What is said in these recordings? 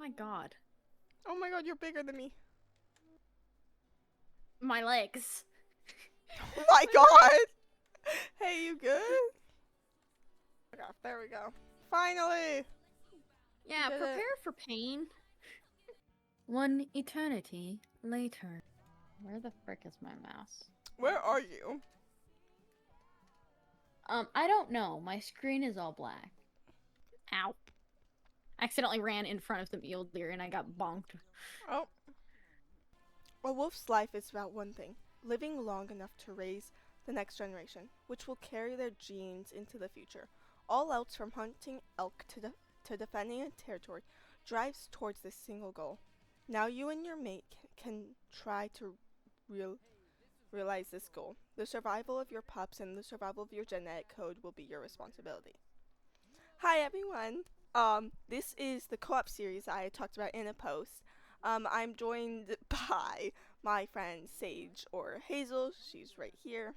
my god. Oh my god, you're bigger than me. My legs. Oh my god! Hey, you good? Okay, there we go. Finally! Yeah, Did prepare it. for pain. One eternity later. Where the frick is my mouse? Where are you? I don't know. My screen is all black. Ow. Accidentally ran in front of the mule deer and I got bonked. Oh. A wolf's life is about one thing: living long enough to raise the next generation, which will carry their genes into the future. All else, from hunting elk to defending a territory, drives towards this single goal. Now you and your mate can try to real realize this goal. The survival of your pups and the survival of your genetic code will be your responsibility. Hi everyone. This is the co-op series I talked about in a post. I'm joined by my friend Sage or Hazel. She's right here.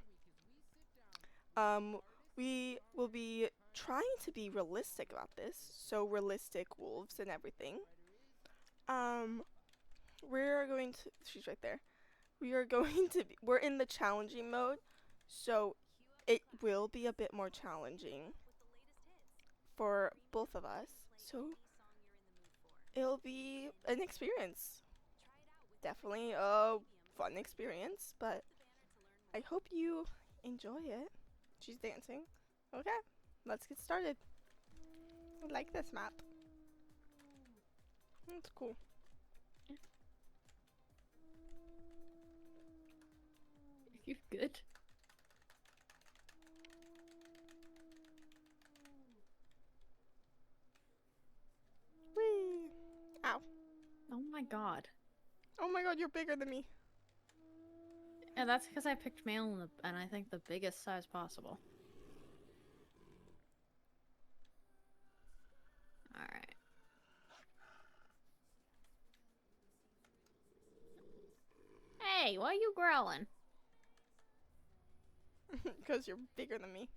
Um, we will be trying to be realistic about this, so realistic wolves and everything. Um, we're going to. She's right there. We are going to be. We're in the challenging mode, so it will be a bit more challenging for both of us. So it'll be an experience. Definitely a fun experience, but I hope you enjoy it. She's dancing. Okay, let's get started. I like this map. It's cool. You good? Whee! Ow. Oh my god. Oh my god, you're bigger than me. And that's because I picked male and I think the biggest size possible. Alright. Hey, why are you growling? Because you're bigger than me.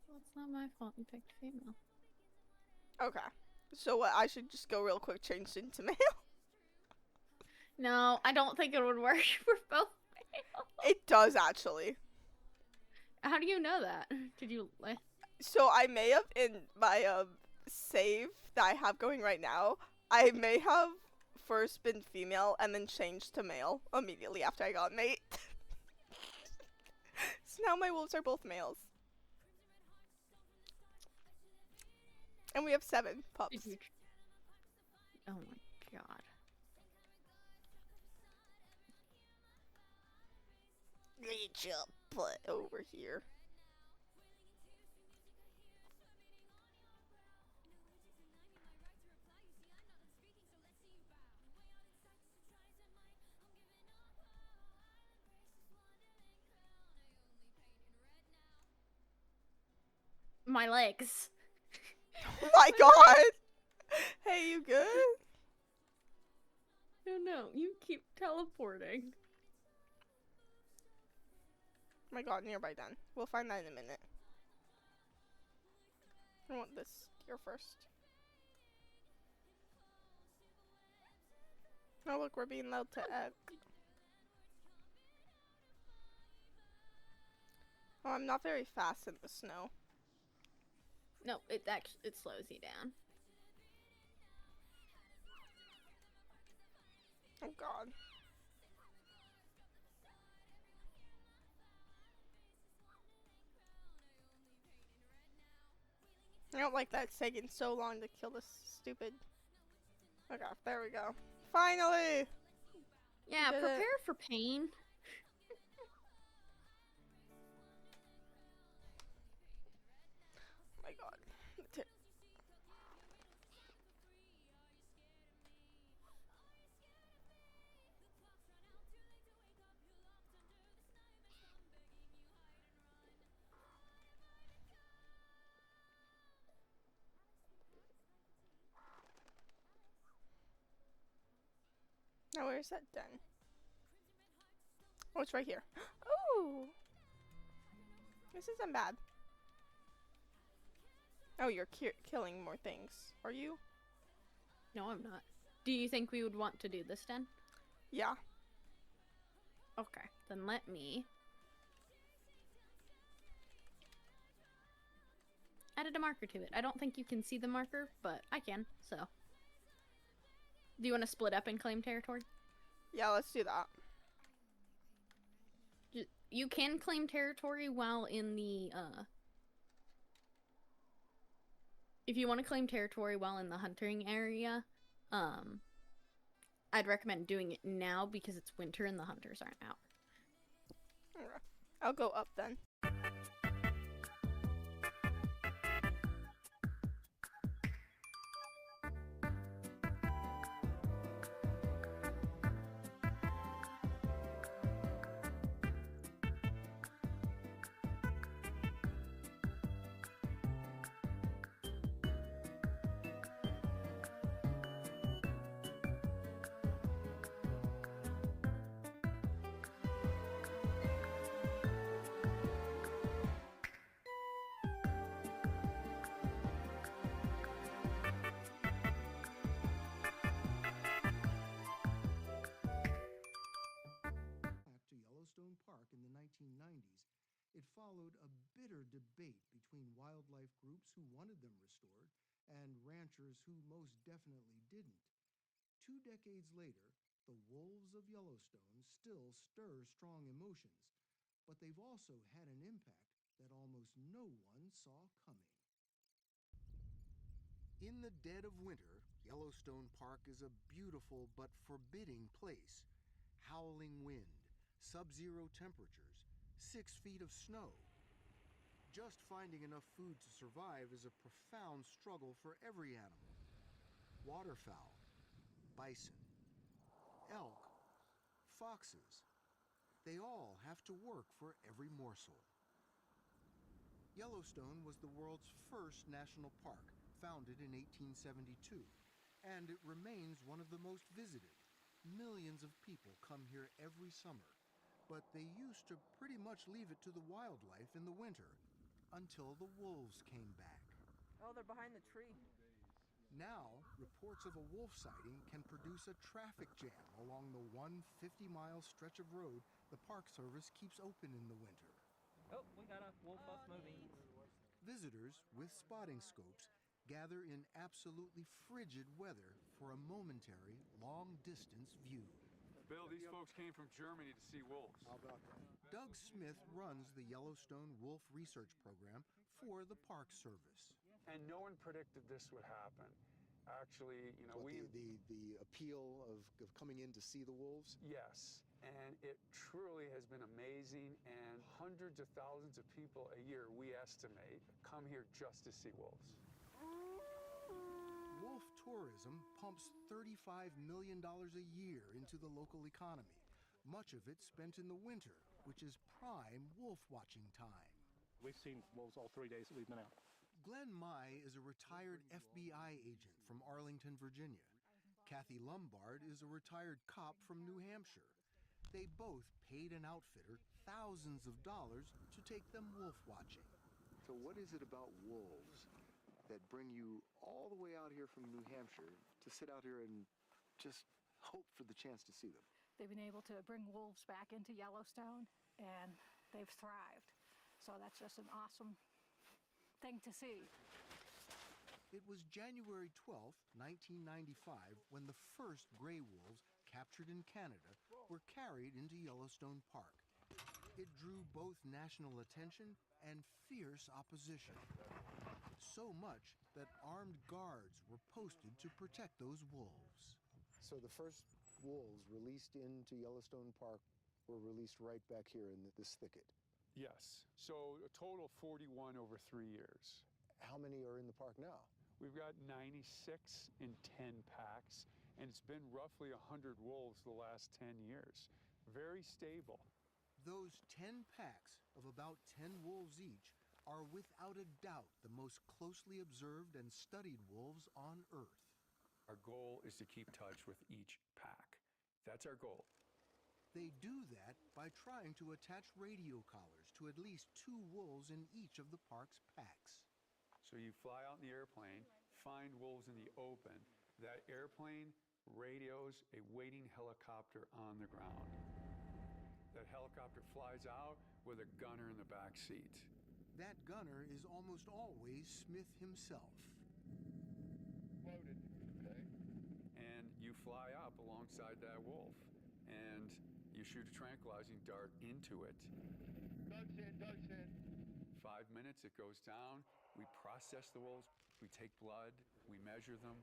Well, it's not my fault you picked female. Okay. So what, I should just go real quick, change into male? No, I don't think it would work for both male. It does actually. How do you know that? Did you... So I may have, in my save that I have going right now, I may have first been female and then changed to male immediately after I got mate. So now my wolves are both males. And we have 7 pups. Did you... Oh my god. Get your butt over here. My legs. Oh my god! Hey, you good? No, no, you keep teleporting. Oh my god, nearby done. We'll find that in a minute. I want this here first. Oh look, we're being allowed to egg. Oh, I'm not very fast in the snow. No, it slows you down. Oh god. I don't like that it's taking so long to kill this stupid. Okay, there we go. Finally! Yeah, Did prepare it. for pain. Oh my god. Now where's that den? Oh, it's right here. Oh! This isn't bad. Oh, you're killing more things. Are you? No, I'm not. Do you think we would want to do this then? Yeah. Okay, then let me added a marker to it. I don't think you can see the marker, but I can, so. Do you want to split up and claim territory? Yeah, let's do that. You can claim territory while in the, if you want to claim territory while in the hunting area, I'd recommend doing it now because it's winter and the hunters aren't out. Alright. I'll go up then. To Yellowstone Park in the 1990s, it followed a bitter debate between wildlife groups who wanted them restored and ranchers who most definitely didn't. 2 decades later, the wolves of Yellowstone still stir strong emotions, but they've also had an impact that almost no one saw coming. In the dead of winter, Yellowstone Park is a beautiful but forbidding place. Howling wind, sub-zero temperatures, 6 feet of snow. Just finding enough food to survive is a profound struggle for every animal. Waterfowl, bison, elk, foxes, they all have to work for every morsel. Yellowstone was the world's first national park, founded in 1872, and it remains one of the most visited. Millions of people come here every summer, but they used to pretty much leave it to the wildlife in the winter, until the wolves came back. Oh, they're behind the tree. Now, reports of a wolf sighting can produce a traffic jam along the 150-mile stretch of road the Park Service keeps open in the winter. Oh, we got a wolf bus moving. Visitors with spotting scopes gather in absolutely frigid weather for a momentary, long-distance view. Bill, these folks came from Germany to see wolves. How about that? Doug Smith runs the Yellowstone Wolf Research Program for the Park Service. And no one predicted this would happen. Actually, you know, the appeal of coming in to see the wolves? Yes, and it truly has been amazing, and hundreds of thousands of people a year, we estimate, come here just to see wolves. Wolf tourism pumps $35 million a year into the local economy, much of it spent in the winter, which is prime wolf watching time. We've seen wolves all 3 days that we've been out. Glenn Mai is a retired FBI agent from Arlington, Virginia. Kathy Lombard is a retired cop from New Hampshire. They both paid an outfitter thousands of dollars to take them wolf watching. So what is it about wolves that bring you all the way out here from New Hampshire to sit out here and just hope for the chance to see them? They've been able to bring wolves back into Yellowstone, and they've thrived. So that's just an awesome thing to see. It was January 12, 1995, when the first gray wolves captured in Canada were carried into Yellowstone Park. It drew both national attention and fierce opposition. So much that armed guards were posted to protect those wolves. So the first wolves released into Yellowstone Park were released right back here in this thicket. Yes, so a total of 41 over 3 years. How many are in the park now? We've got 96 in 10 packs, and it's been roughly 100 wolves the last 10 years. Very stable. Those 10 packs of about 10 wolves each are without a doubt the most closely observed and studied wolves on Earth. Our goal is to keep touch with each pack. That's our goal. They do that by trying to attach radio collars to at least 2 wolves in each of the park's packs. So you fly out in the airplane, find wolves in the open, That airplane radios a waiting helicopter on the ground. That helicopter flies out with a gunner in the back seat. That gunner is almost always Smith himself. Loaded. Okay. And you fly up alongside that wolf, and you shoot a tranquilizing dart into it. Dog's in, dog's in. 5 minutes, it goes down. We process the wolves. We take blood. We measure them.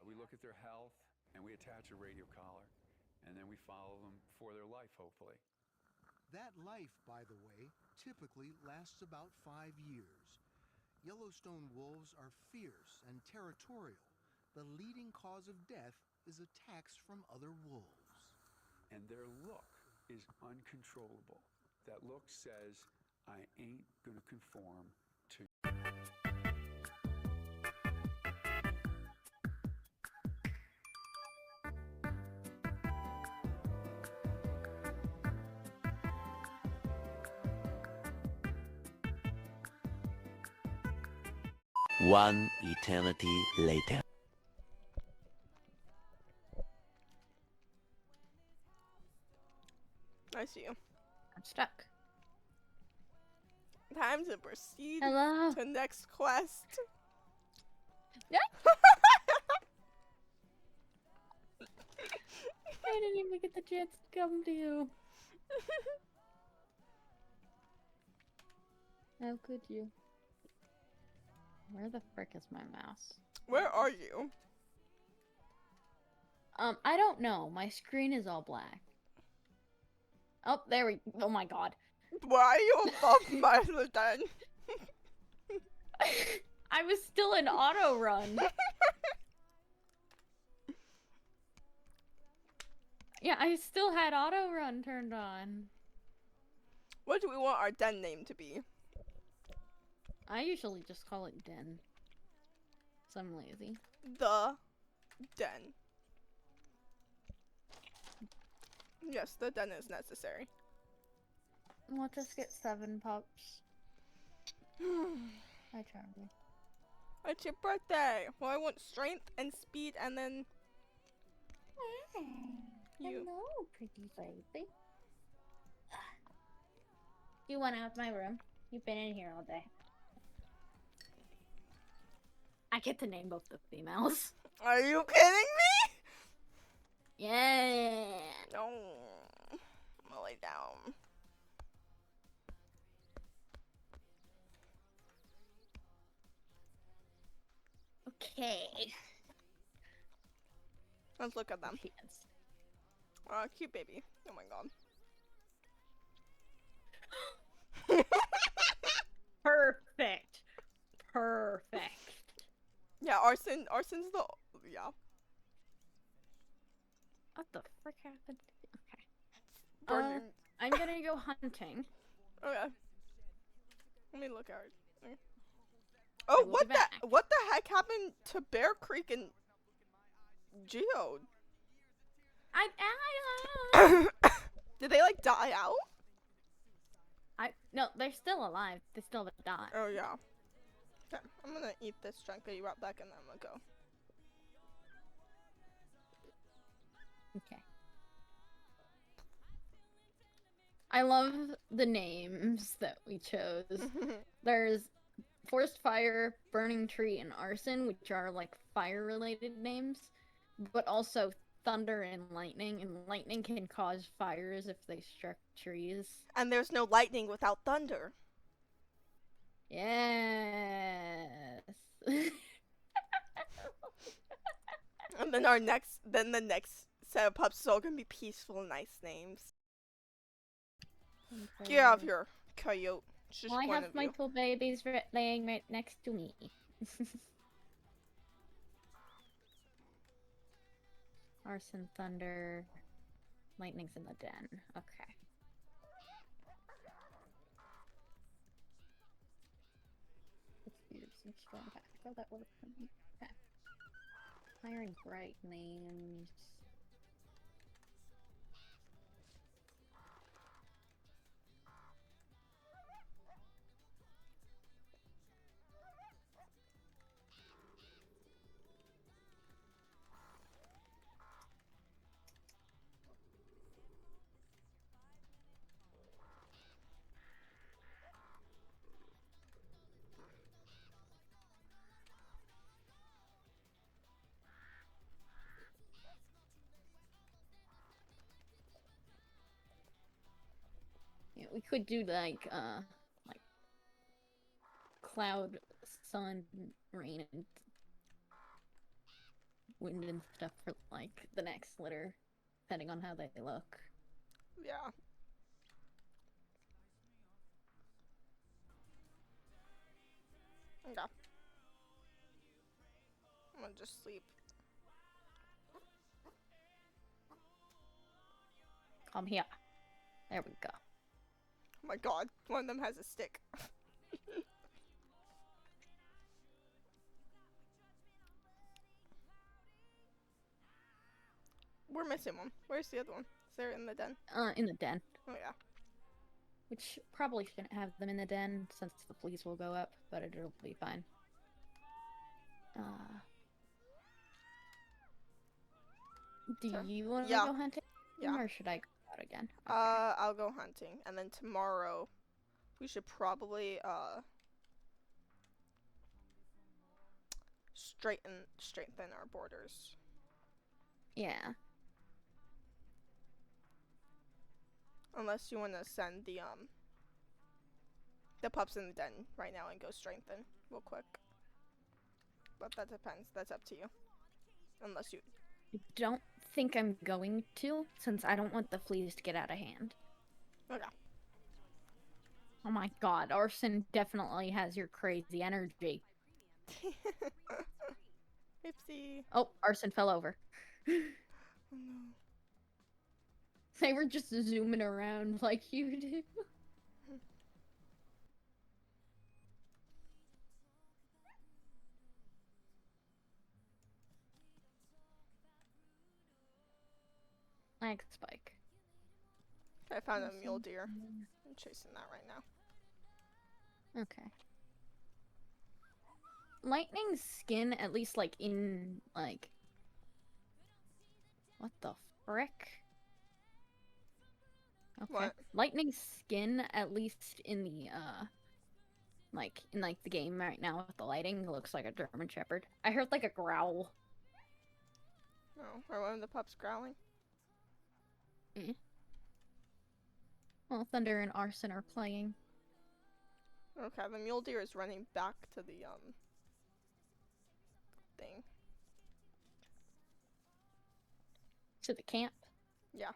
We look at their health, and we attach a radio collar. And then we follow them for their life, hopefully. That life, by the way, typically lasts about 5 years. Yellowstone wolves are fierce and territorial. The leading cause of death is attacks from other wolves. And their look is uncontrollable. That look says, I ain't gonna conform to. One eternity later. I see you. I'm stuck. Time to proceed Hello. to next quest. I didn't even get the chance to come to you. How could you? Where the frick is my mouse? Where are you? I don't know. My screen is all black. Oh, there we. Oh my god. Why are you above my then? I was still in auto run. Yeah, I still had auto run turned on. What do we want our den name to be? I usually just call it den. So I'm lazy. The den. Yes, the den is necessary. We'll just get 7 pups. Hi, Charlie. It's your birthday. Well, I want strength and speed, and then you. Hello, pretty baby. You went out of my room. You've been in here all day. I get to name both the females. Are you kidding me? Yeah. No. I'm gonna lay down. Okay. Let's look at them. Yes. Cute baby. Oh my god. Perfect. Perfect. Yeah, Arson's the yeah. What the frick happened? Okay. Burden. I'm gonna go hunting. Okay. Let me look at it. Okay. Oh, will what be back. what the heck happened to Bear Creek and Geode? Did they like die out? No, they're still alive. They still haven't died. Oh yeah. Okay, I'm gonna eat this chunk that you brought back and then I'm gonna go. Okay. I love the names that we chose. There's forest fire, burning tree, and arson, which are like fire-related names, but also thunder and lightning can cause fires if they struck trees. And there's no lightning without thunder. Yes. And then the next set of pups is all gonna be peaceful, nice names. Get out of here, coyote. It's just I one have of my you. 2 babies laying right next to me. Arson, thunder, lightning's in the den. Okay. Let's use some strong back. Oh, that worked for me. Okay. Hiring bright names. we could do like cloud, sun, rain, and wind and stuff for like the next litter, depending on how they look. Yeah. Okay. I'm gonna just sleep. Come here. There we go. Oh my god, one of them has a stick. We're missing one. Where's the other one? Is there in the den? In the den. Oh yeah. Which probably shouldn't have them in the den since the fleas will go up, but it'll be fine. Do you want to Yeah. go hunting? Yeah. Or should I go out again? Okay. I'll go hunting, and then tomorrow we should probably strengthen our borders. Yeah. Unless you want to send the pups in the den right now and go strengthen real quick. But that depends. That's up to you. Unless you... I don't think I'm going to, since I don't want the fleas to get out of hand. Okay. Oh my god, Arson definitely has your crazy energy. Oopsie. Oh, Arson fell over. Oh no. They were just zooming around like you do. Lag spike. I found a mule deer. I'm chasing that right now. Okay. Lightning's skin, at least like in like... What the frick? Okay. What? Lightning's skin, at least in the the game right now with the lighting, looks like a German Shepherd. I heard like a growl. Oh, are one of the pups growling? Well, Thunder and Arson are playing. Okay, the mule deer is running back to the thing. To the camp? Yeah.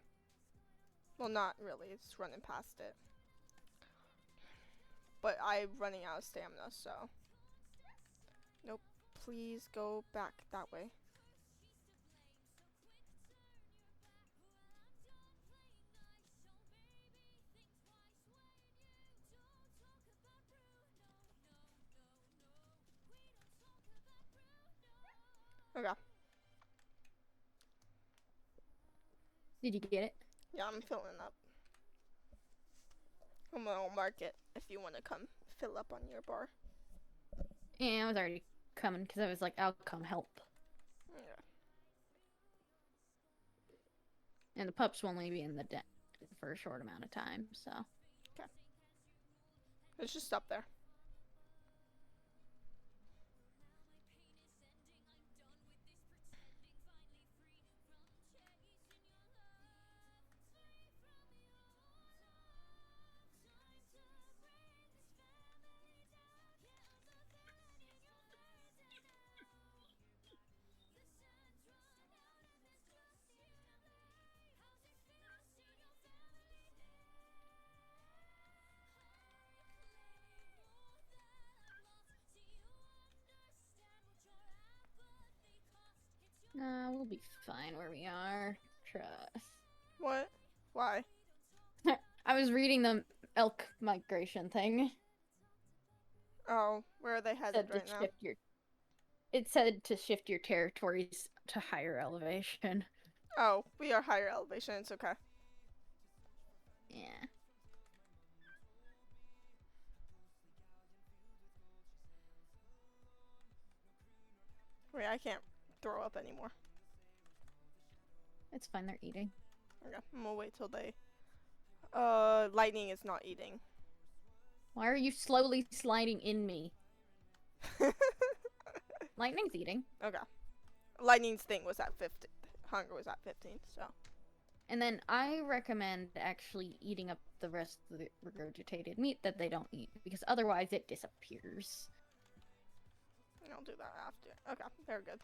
Well, not really. It's running past it. But I'm running out of stamina, so... Nope. Please go back that way. Okay. Did you get it? Yeah, I'm filling up. I'm gonna mark it if you want to come fill up on your bar. Yeah, I was already coming because I was like, I'll come help. Yeah. And the pups will only be in the den for a short amount of time, so. Okay. Let's just stop there. We'll be fine where we are. Trust. What? Why? I was reading the elk migration thing. Oh, where are they headed right now? It said to shift your territories to higher elevation. Oh, we are higher elevation. It's okay. Yeah. Wait, I can't throw up anymore. It's fine, they're eating. Okay, I'm gonna wait till they... Lightning is not eating. Why are you slowly sliding in me? Lightning's eating. Okay. Lightning's thing was at 15. Hunger was at 15, so... And then I recommend actually eating up the rest of the regurgitated meat that they don't eat, because otherwise it disappears. I'll do that after. Okay, they're good.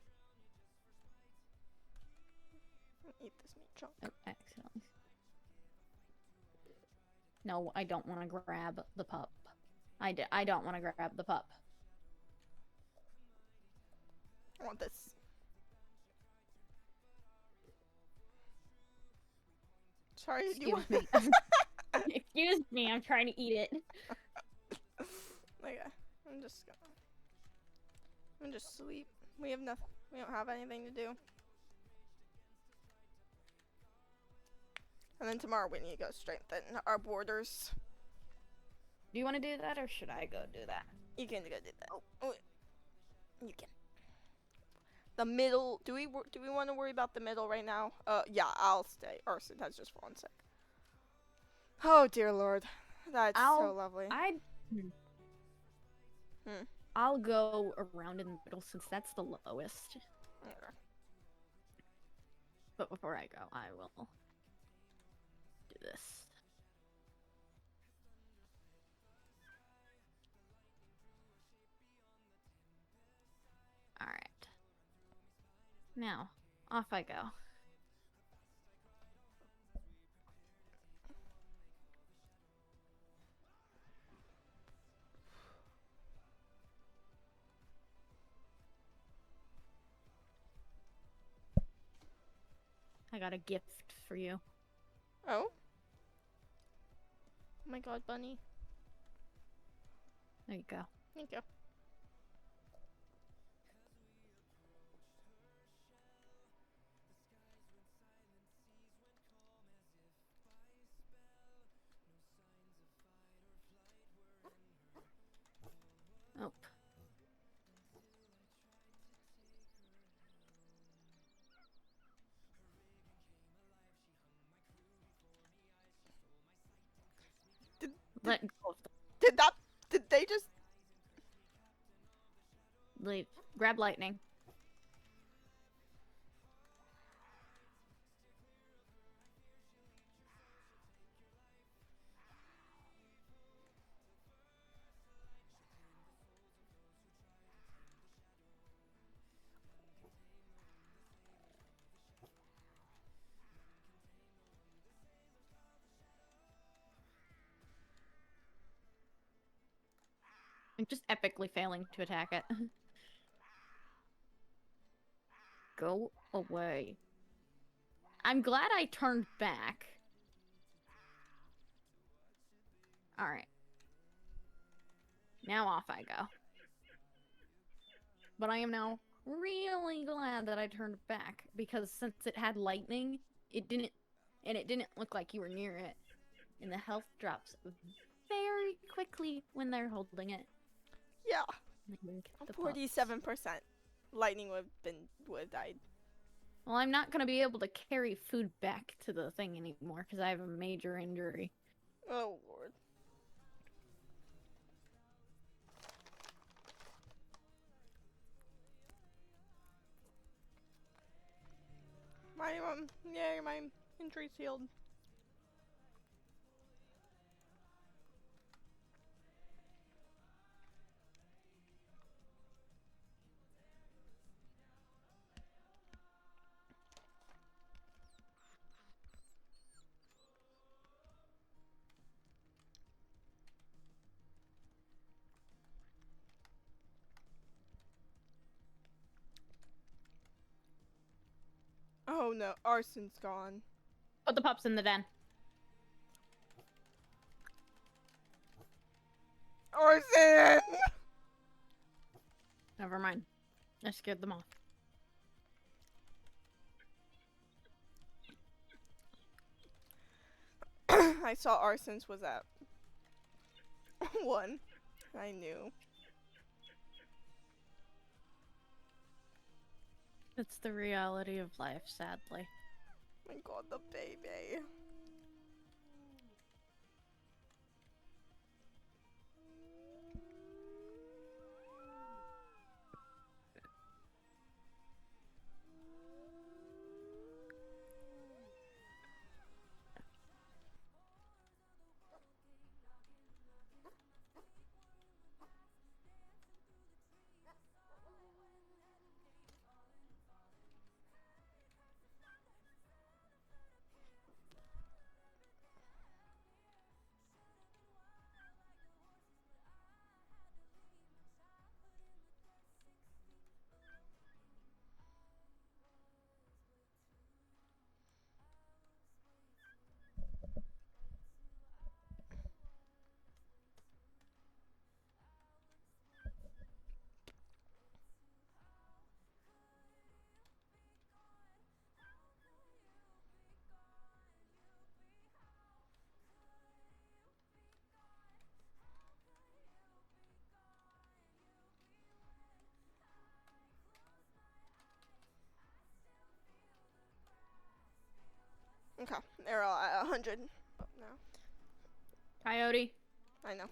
Eat this meat chunk. Oh, excellent. No, I don't want to grab the pup. I don't want to grab the pup. I want this. Sorry, do you want... Excuse me. Excuse me, I'm trying to eat it. Okay, I'm just sleep. We have nothing. We don't have anything to do. And then tomorrow we need to go strengthen our borders. Do you want to do that, or should I go do that? You can go do that. Oh, wait. You can. The middle. Do we want to worry about the middle right now? Yeah, I'll stay. Arson has just fallen sick. Oh dear Lord, that's so lovely. I'll go around in the middle since that's the lowest. Okay. But before I go, I will do this. Alright. Now, off I go. I got a gift for you. Oh? Oh my God, bunny. There you go. Thank you. Oh. Let go of Did they just... Leave. Grab lightning. I'm just epically failing to attack it. Go away. I'm glad I turned back. Alright. Now off I go. But I am now really glad that I turned back, because since it had lightning, it didn't look like you were near it. And the health drops very quickly when they're holding it. Yeah. The 47%. Lightning would have died. Well, I'm not gonna be able to carry food back to the thing anymore because I have a major injury. Oh Lord. My injury's healed. Oh no, Arson's gone. Put the pups in the den. Arson! Never mind. I scared them off. I saw Arson's was at 1. I knew. It's the reality of life, sadly. Oh my God, the baby. Okay, they're all at 100 now. Coyote. I know.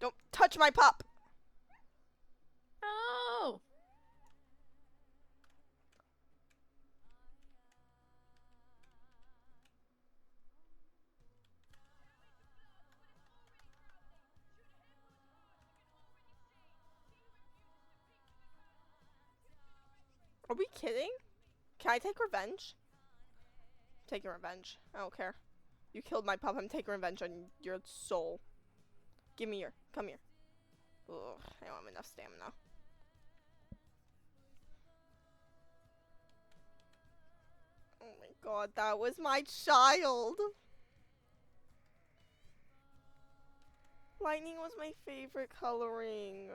Don't touch my pup! Oh! Are we kidding? Can I take revenge? Taking revenge. I don't care. You killed my pup. I'm taking revenge on your soul. Give me your. Come here. Ugh, I don't have enough stamina. Oh my god, that was my child. Lightning was my favorite coloring.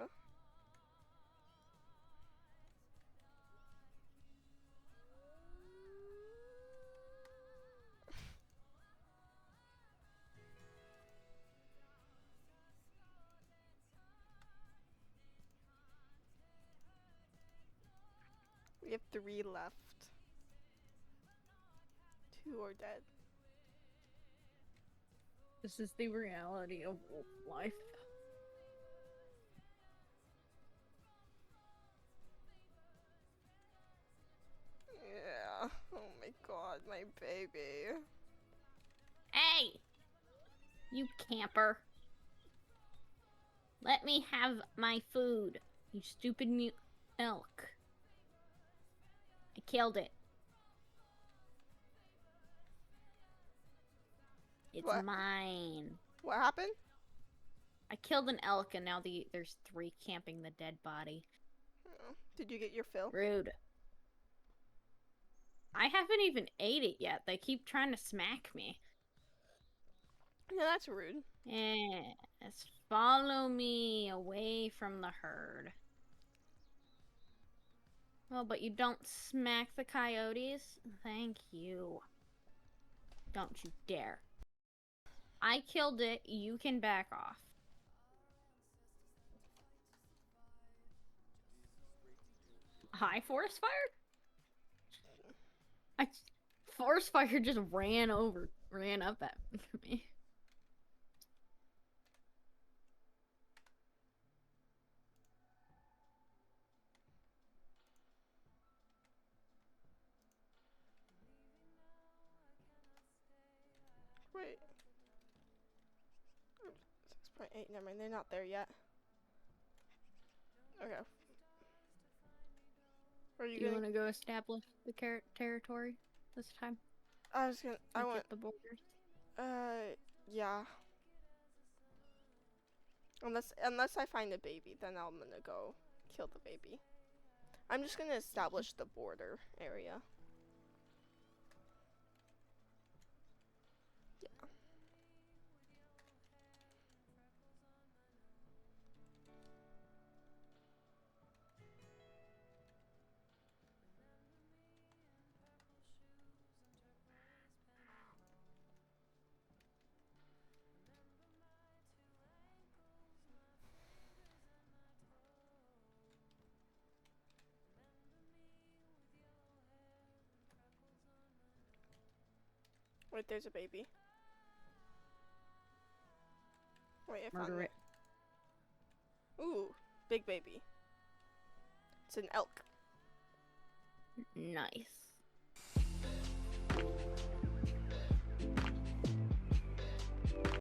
We have 3 left. 2 are dead. This is the reality of wolf life. Yeah. Oh my god, my baby. Hey! You camper. Let me have my food, you stupid elk. I killed it. It's What? mine. What happened? I killed an elk and now there's 3 camping the dead body. Oh, did you get your fill? Rude. I haven't even ate it yet. They keep trying to smack me. Yeah, that's rude. Yes. Follow me away from the herd. Oh, but you don't smack the coyotes? Thank you. Don't you dare. I killed it. You can back off. Hi, forest fire? Forest fire just ran up at me. Wait. 6.8, never mind, they're not there yet. Okay. Are you Do you want to go establish the territory this time? I was gonna, I want, get the borders. Yeah. Unless I find a baby, then I'm gonna go kill the baby. I'm just gonna establish the border area. Yeah. Wait, there's a baby. Wait, I found Murder it. Ooh, big baby. It's an elk. Nice.